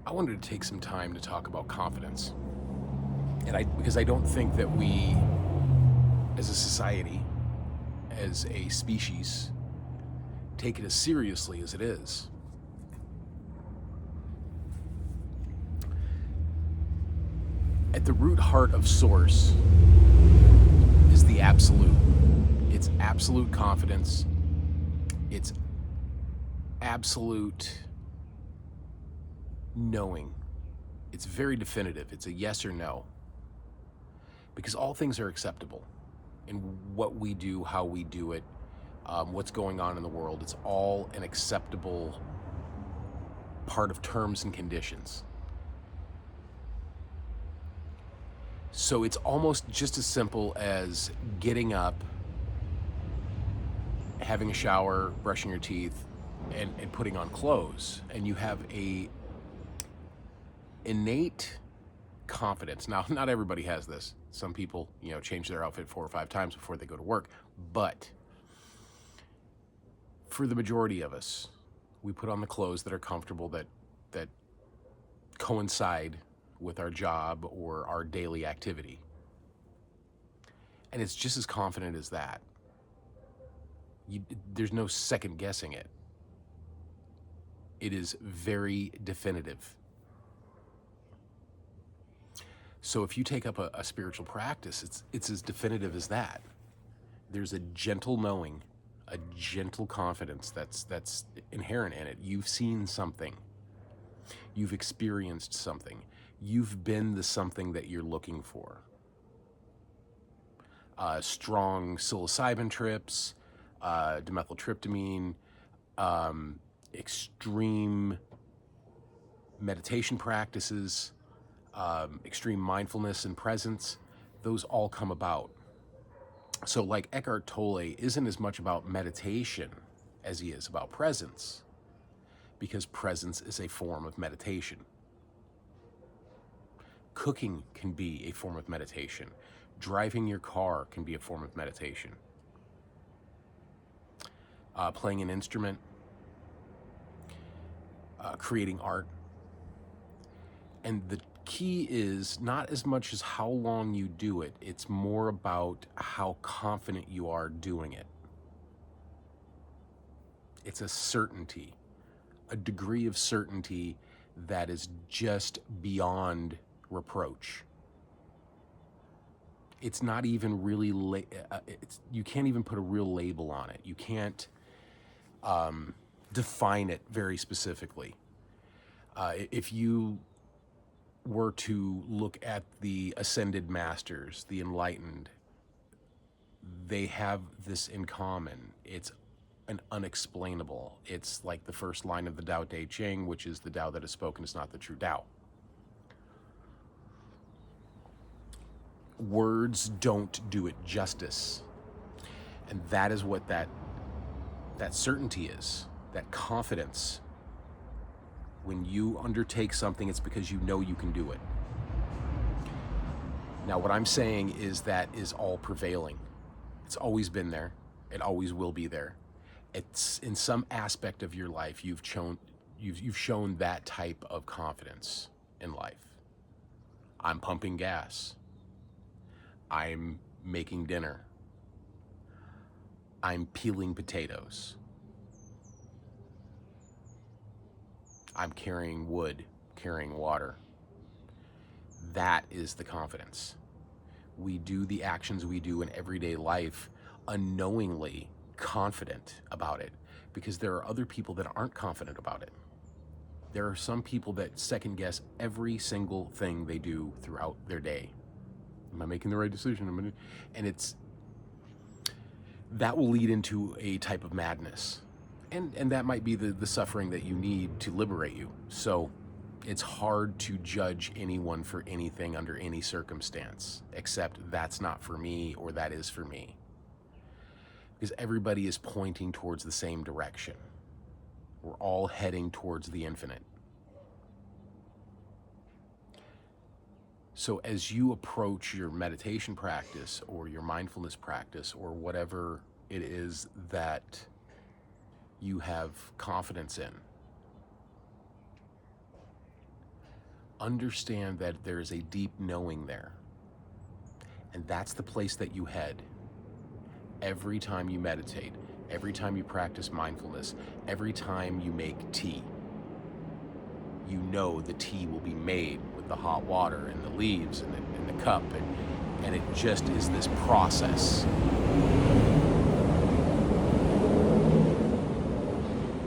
I wanted to take some time to talk about confidence. Because I don't think that we, as a society, as a species, take it as seriously as it is. At the root heart of Source is the absolute. It's absolute confidence. It's absolute knowing. It's very definitive. It's a yes or no. Because all things are acceptable in what we do, how we do it, what's going on in the world. It's all an acceptable part of terms and conditions. So it's almost just as simple as getting up, having a shower, brushing your teeth, and putting on clothes. And you have a innate confidence. Now, not everybody has this. Some people, change their outfit 4 or 5 times before they go to work. But for the majority of us, we put on the clothes that are comfortable, that coincide with our job or our daily activity. And it's just as confident as that. There's no second guessing it. It is very definitive. So if you take up a spiritual practice, it's as definitive as that. There's a gentle knowing, a gentle confidence that's inherent in it. You've seen something. You've experienced something. You've been the something that you're looking for. Strong psilocybin trips, dimethyltryptamine, extreme meditation practices, extreme mindfulness and presence, those all come about. So like Eckhart Tolle isn't as much about meditation as he is about presence, because presence is a form of meditation. Cooking can be a form of meditation. Driving your car can be a form of meditation. Playing an instrument, creating art. And the key is not as much as how long you do it, it's more about how confident you are doing it. It's a certainty, a degree of certainty that is just beyond reproach. It's not even really, you can't even put a real label on it. You can't define it very specifically. If you were to look at the ascended masters, the enlightened, they have this in common. It's an unexplainable. It's like the first line of the Tao Te Ching, which is the Tao that is spoken is not the true Tao. Words don't do it justice. And that is what that certainty is, that confidence. When you undertake something, it's because you know you can do it. Now, what I'm saying is that is all prevailing. It's always been there. It always will be there. It's in some aspect of your life you've shown that type of confidence in life. I'm pumping gas. I'm making dinner. I'm peeling potatoes. I'm carrying wood, carrying water. That is the confidence. We do the actions we do in everyday life unknowingly confident about it, because there are other people that aren't confident about it. There are some people that second guess every single thing they do throughout their day. Am I making the right decision? And that will lead into a type of madness. And that might be the suffering that you need to liberate you. So it's hard to judge anyone for anything under any circumstance, except that's not for me or that is for me. Because everybody is pointing towards the same direction. We're all heading towards the infinite. So as you approach your meditation practice or your mindfulness practice or whatever it is that you have confidence in, understand that there is a deep knowing there. And that's the place that you head every time you meditate, every time you practice mindfulness, every time you make tea. You know the tea will be made with the hot water and the leaves and the cup, and it just is this process.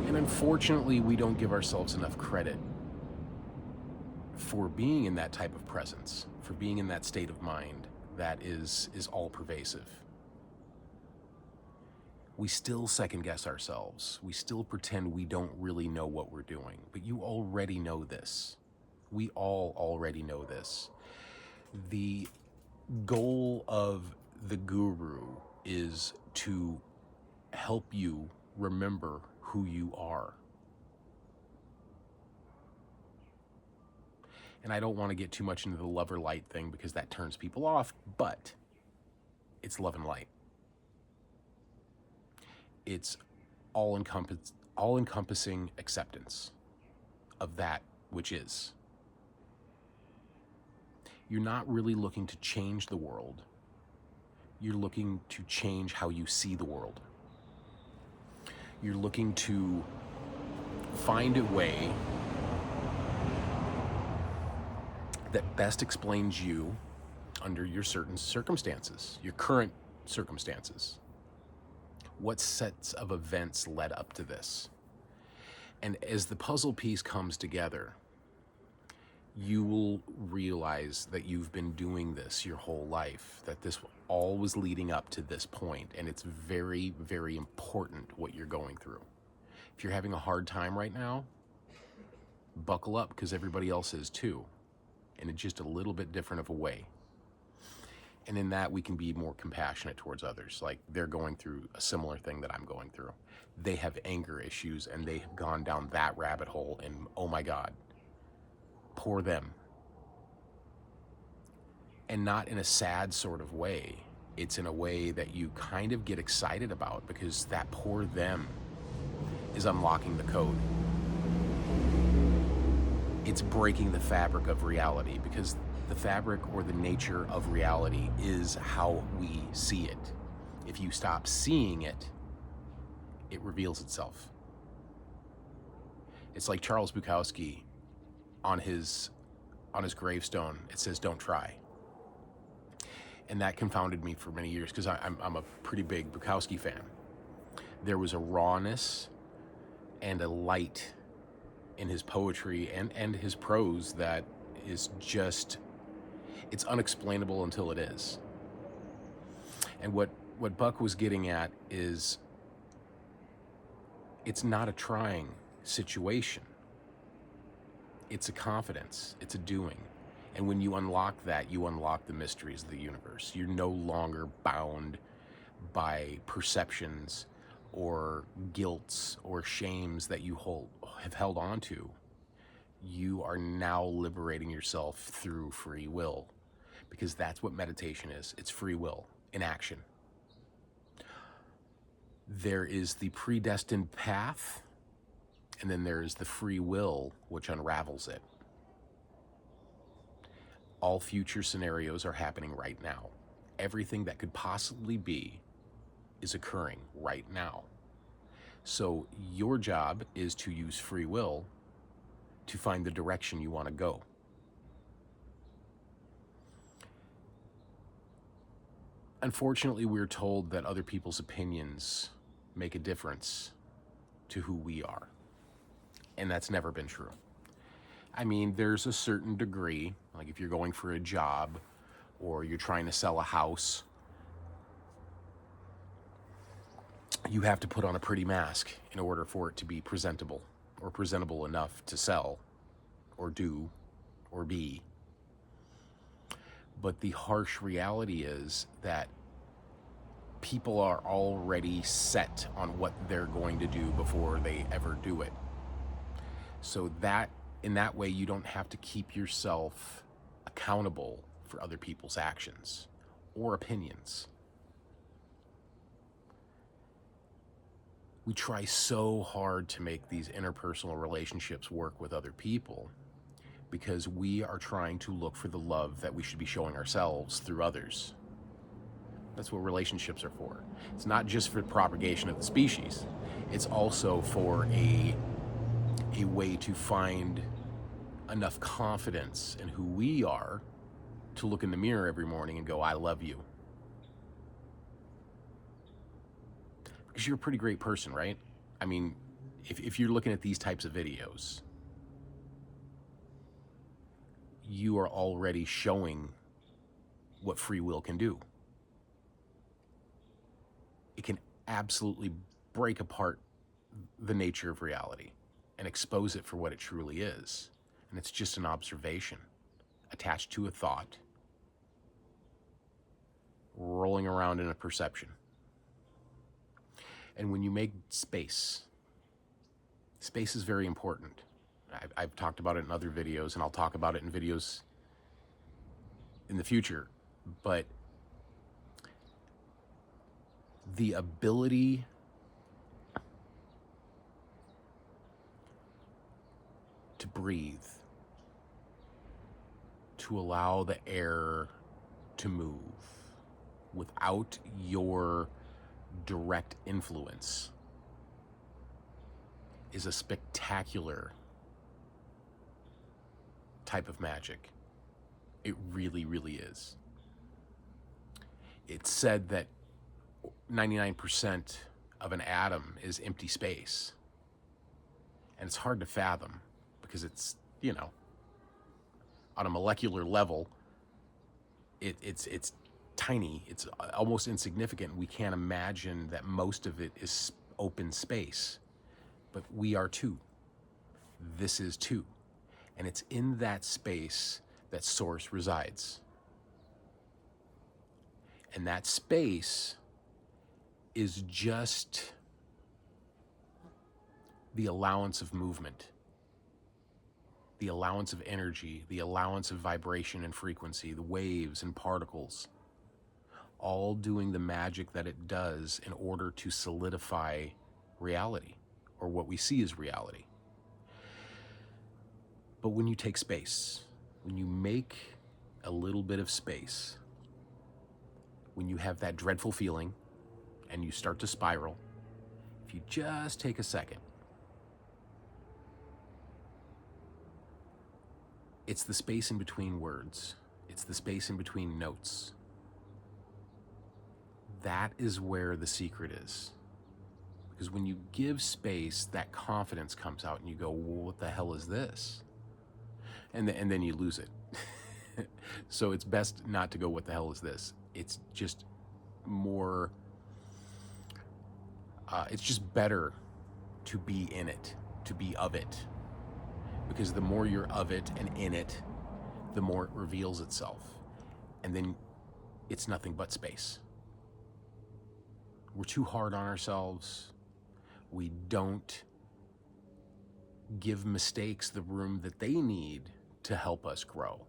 And unfortunately, we don't give ourselves enough credit for being in that type of presence, for being in that state of mind that is all pervasive. We still second guess ourselves. We still pretend we don't really know what we're doing, but you already know this. We all already know this. The goal of the guru is to help you remember who you are. And I don't want to get too much into the love or light thing because that turns people off, but it's love and light. It's all-encompassing acceptance of that which is. You're not really looking to change the world. You're looking to change how you see the world. You're looking to find a way that best explains you under your certain circumstances, your current circumstances. What sets of events led up to this? And as the puzzle piece comes together, you will realize that you've been doing this your whole life, that this all was leading up to this point, and it's very, very important what you're going through. If you're having a hard time right now, buckle up, because everybody else is too, and in just a little bit different of a way. And in that, we can be more compassionate towards others. Like, they're going through a similar thing that I'm going through. They have anger issues, and they have gone down that rabbit hole, and oh my God, poor them. And not in a sad sort of way. It's in a way that you kind of get excited about, because that poor them is unlocking the code. It's breaking the fabric of reality, because the fabric or the nature of reality is how we see it. If you stop seeing it, it reveals itself. It's like Charles Bukowski on his gravestone, it says, "Don't try." And that confounded me for many years, because I'm a pretty big Bukowski fan. There was a rawness and a light in his poetry and his prose that is just, it's unexplainable until it is. And what Buck was getting at is, it's not a trying situation. It's a confidence, it's a doing. And when you unlock that, you unlock the mysteries of the universe. You're no longer bound by perceptions or guilts or shames that you have held on to. You are now liberating yourself through free will, because that's what meditation is. It's free will in action. There is the predestined path, and then there is the free will, which unravels it. All future scenarios are happening right now. Everything that could possibly be is occurring right now. So your job is to use free will to find the direction you want to go. Unfortunately, we're told that other people's opinions make a difference to who we are. And that's never been true. I mean, there's a certain degree, like if you're going for a job or you're trying to sell a house, you have to put on a pretty mask in order for it to be presentable, or presentable enough to sell or do or be. But the harsh reality is that people are already set on what they're going to do before they ever do it. So that, in that way, you don't have to keep yourself accountable for other people's actions or opinions. We try so hard to make these interpersonal relationships work with other people, because we are trying to look for the love that we should be showing ourselves through others. That's what relationships are for. It's not just for propagation of the species. It's also for a way to find enough confidence in who we are to look in the mirror every morning and go, I love you. Because you're a pretty great person, right? I mean, if you're looking at these types of videos, you are already showing what free will can do. It can absolutely break apart the nature of reality and expose it for what it truly is. And it's just an observation attached to a thought, rolling around in a perception. And when you make space, space is very important. I've talked about it in other videos, and I'll talk about it in videos in the future. But the ability to breathe, to allow the air to move without your direct influence, is a spectacular type of magic. It really, really is. It's said that 99% of an atom is empty space. And it's hard to fathom because it's, on a molecular level, it's tiny. It's almost insignificant. We can't imagine that most of it is open space. But we are too. This is too. And it's in that space that Source resides. And that space is just the allowance of movement, the allowance of energy, the allowance of vibration and frequency, the waves and particles, all doing the magic that it does in order to solidify reality, or what we see as reality. But when you take space, when you make a little bit of space, when you have that dreadful feeling and you start to spiral, if you just take a second, it's the space in between words. It's the space in between notes. That is where the secret is. Because when you give space, that confidence comes out and you go, well, what the hell is this? And then you lose it. So it's best not to go, what the hell is this? It's just more, it's just better to be in it, to be of it. Because the more you're of it and in it, the more it reveals itself. And then it's nothing but space. We're too hard on ourselves. We don't give mistakes the room that they need to help us grow.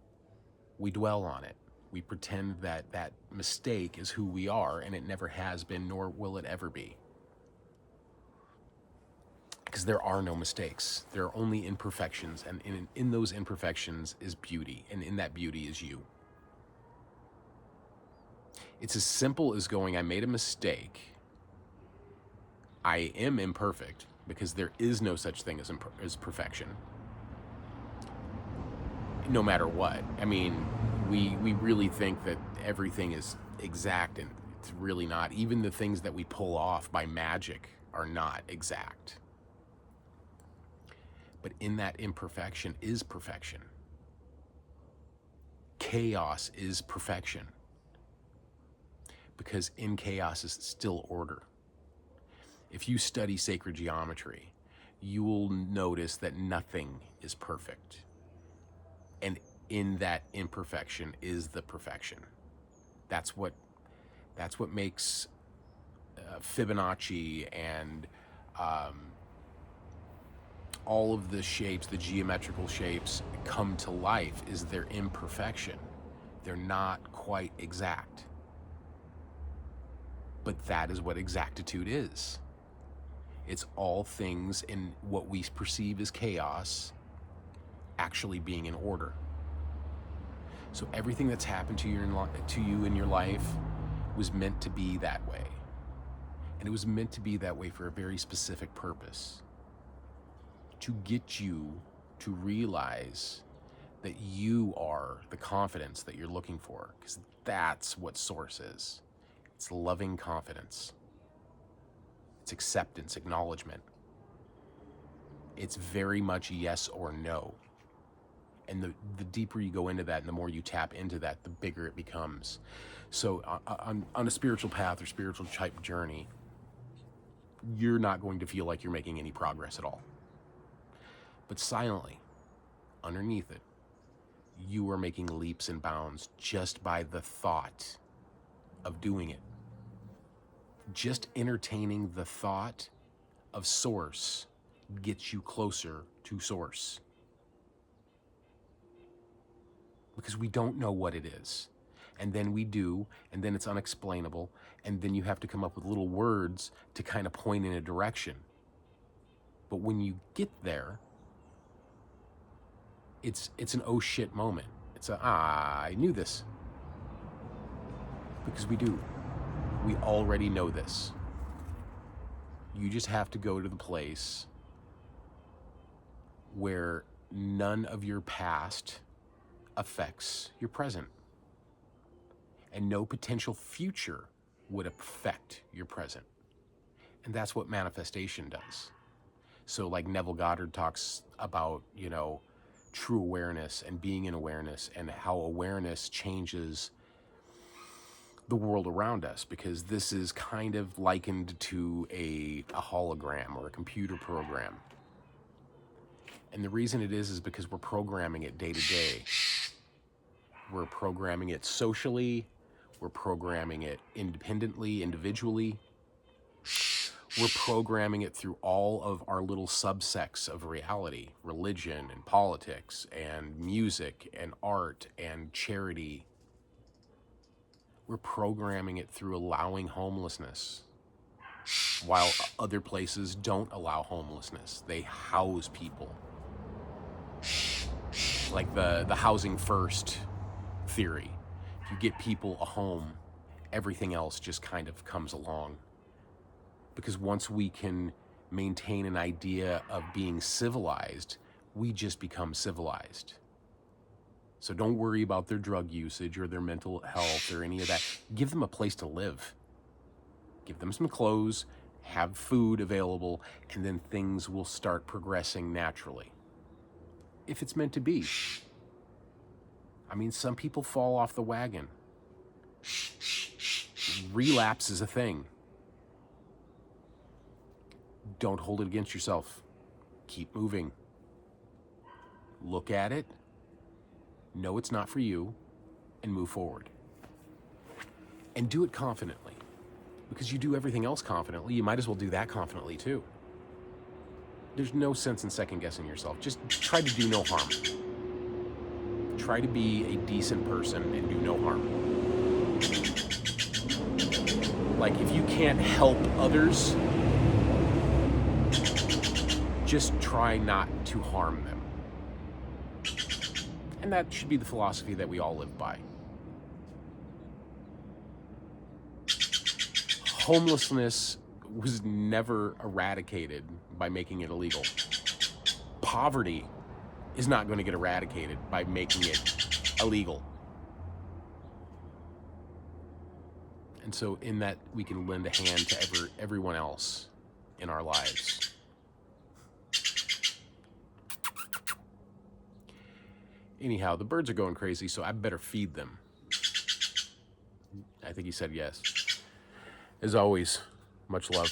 We dwell on it. We pretend that that mistake is who we are, and it never has been, nor will it ever be. Because there are no mistakes. There are only imperfections, and in those imperfections is beauty, and in that beauty is you. It's as simple as going, I made a mistake. I am imperfect, because there is no such thing as perfection. No matter what. I mean, we really think that everything is exact, and it's really not. Even the things that we pull off by magic are not exact. But in that imperfection is perfection. Chaos is perfection. Because in chaos is still order. If you study sacred geometry, you will notice that nothing is perfect. And in that imperfection is the perfection. That's what makes Fibonacci and all of the shapes, the geometrical shapes, come to life, is their imperfection. They're not quite exact. But that is what exactitude is. It's all things in what we perceive as chaos actually being in order. So everything that's happened to you in your life was meant to be that way. And it was meant to be that way for a very specific purpose. To get you to realize that you are the confidence that you're looking for. Because that's what Source is. It's loving confidence. It's acceptance, acknowledgement. It's very much yes or no. And the deeper you go into that and the more you tap into that, the bigger it becomes. So on a spiritual path or spiritual type journey, you're not going to feel like you're making any progress at all. But silently, underneath it, you are making leaps and bounds just by the thought of doing it. Just entertaining the thought of Source gets you closer to Source. Because we don't know what it is. And then we do, and then it's unexplainable, and then you have to come up with little words to kind of point in a direction. But when you get there, it's an oh shit moment. It's I knew this. Because we do. We already know this. You just have to go to the place where none of your past affects your present. And no potential future would affect your present. And that's what manifestation does. So like Neville Goddard talks about, true awareness and being in awareness and how awareness changes the world around us, because this is kind of likened to a hologram or a computer program. And the reason it is because we're programming it day to day. We're programming it socially. We're programming it independently, individually. We're programming it through all of our little subsects of reality, religion and politics and music and art and charity. We're programming it through allowing homelessness, while other places don't allow homelessness. They house people. Like the housing first theory. If you get people a home, everything else just kind of comes along. Because once we can maintain an idea of being civilized, we just become civilized. So don't worry about their drug usage or their mental health or any of that. Give them a place to live. Give them some clothes, have food available, and then things will start progressing naturally. If it's meant to be. I mean, some people fall off the wagon. Relapse is a thing. Don't hold it against yourself. Keep moving. Look at it. Know it's not for you, and move forward. And do it confidently. Because you do everything else confidently, you might as well do that confidently too. There's no sense in second guessing yourself. Just try to do no harm. Try to be a decent person and do no harm. Like, if you can't help others, just try not to harm them. And that should be the philosophy that we all live by. Homelessness was never eradicated by making it illegal. Poverty is not going to get eradicated by making it illegal. And so in that, we can lend a hand to everyone else in our lives. Anyhow, the birds are going crazy, so I better feed them. I think he said yes. As always, much love.